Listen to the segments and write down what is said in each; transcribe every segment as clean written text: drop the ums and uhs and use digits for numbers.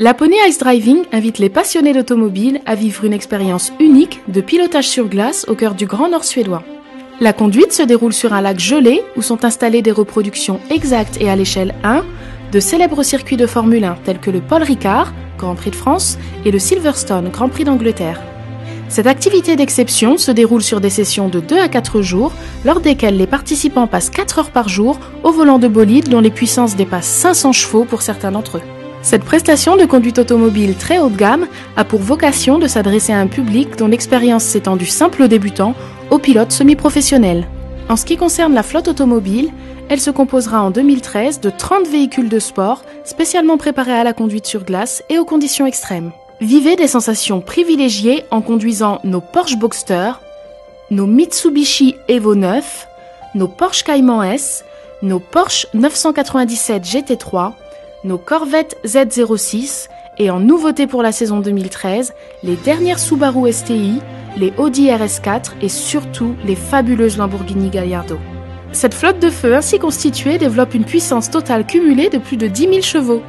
Laponie Ice Driving invite les passionnés d'automobile à vivre une expérience unique de pilotage sur glace au cœur du Grand Nord suédois. La conduite se déroule sur un lac gelé où sont installées des reproductions exactes et à l'échelle 1 de célèbres circuits de Formule 1 tels que le Paul Ricard, Grand Prix de France, et le Silverstone, Grand Prix d'Angleterre. Cette activité d'exception se déroule sur des sessions de 2 à 4 jours, lors desquelles les participants passent 4 heures par jour au volant de bolides dont les puissances dépassent 500 chevaux pour certains d'entre eux. Cette prestation de conduite automobile très haut de gamme a pour vocation de s'adresser à un public dont l'expérience s'étend du simple débutant au pilote semi-professionnel. En ce qui concerne la flotte automobile, elle se composera en 2013 de 30 véhicules de sport spécialement préparés à la conduite sur glace et aux conditions extrêmes. Vivez des sensations privilégiées en conduisant nos Porsche Boxster, nos Mitsubishi Evo 9, nos Porsche Cayman S, nos Porsche 997 GT3, nos Corvette Z06 et en nouveauté pour la saison 2013, les dernières Subaru STI, les Audi RS4 et surtout les fabuleuses Lamborghini Gallardo. Cette flotte de feu ainsi constituée développe une puissance totale cumulée de plus de 10 000 chevaux.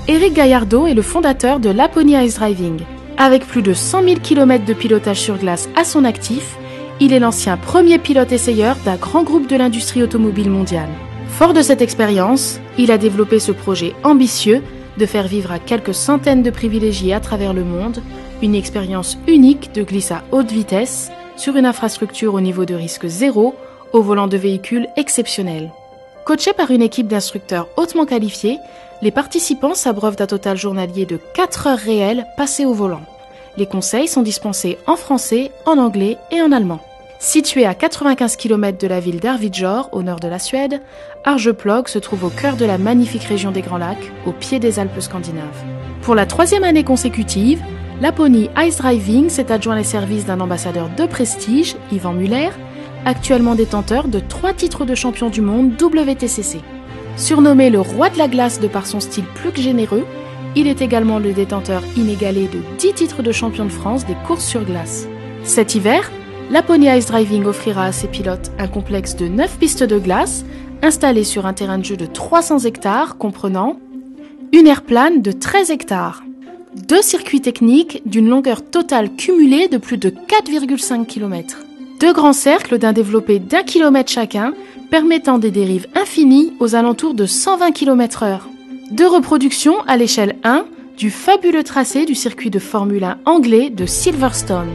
Eric Gallardo est le fondateur de Laponie Ice Driving. Avec plus de 100 000 km de pilotage sur glace à son actif, il est l'ancien premier pilote essayeur d'un grand groupe de l'industrie automobile mondiale. Fort de cette expérience, il a développé ce projet ambitieux de faire vivre à quelques centaines de privilégiés à travers le monde une expérience unique de glisse à haute vitesse sur une infrastructure au niveau de risque zéro au volant de véhicules exceptionnels. Coachés par une équipe d'instructeurs hautement qualifiés, les participants s'abreuvent d'un total journalier de 4 heures réelles passées au volant. Les conseils sont dispensés en français, en anglais et en allemand. Situé à 95 km de la ville d'Arvidsjaur, au nord de la Suède, Arjeplog se trouve au cœur de la magnifique région des Grands Lacs, au pied des Alpes scandinaves. Pour la 3e année consécutive, Laponie Ice Driving s'est adjoint les services d'un ambassadeur de prestige, Ivan Muller, actuellement détenteur de 3 titres de champion du monde WTCC. Surnommé le roi de la glace de par son style plus que généreux, il est également le détenteur inégalé de 10 titres de champion de France des courses sur glace. Cet hiver, Laponie Ice Driving offrira à ses pilotes un complexe de 9 pistes de glace installées sur un terrain de jeu de 300 hectares comprenant une aire plane de 13 hectares, 2 circuits techniques d'une longueur totale cumulée de plus de 4,5 km, 2 grands cercles d'un développé d'1 km chacun permettant des dérives infinies aux alentours de 120 km/h, 2 reproductions à l'échelle 1 du fabuleux tracé du circuit de Formule 1 anglais de Silverstone,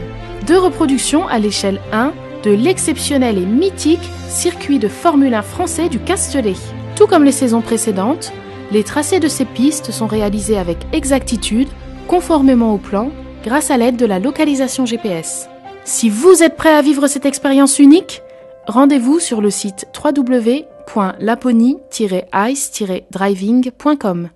2 reproductions à l'échelle 1 de l'exceptionnel et mythique circuit de Formule 1 français du Castellet. Tout comme les saisons précédentes, les tracés de ces pistes sont réalisés avec exactitude, conformément au plan, grâce à l'aide de la localisation GPS. Si vous êtes prêt à vivre cette expérience unique, rendez-vous sur le site www.laponie-ice-driving.com.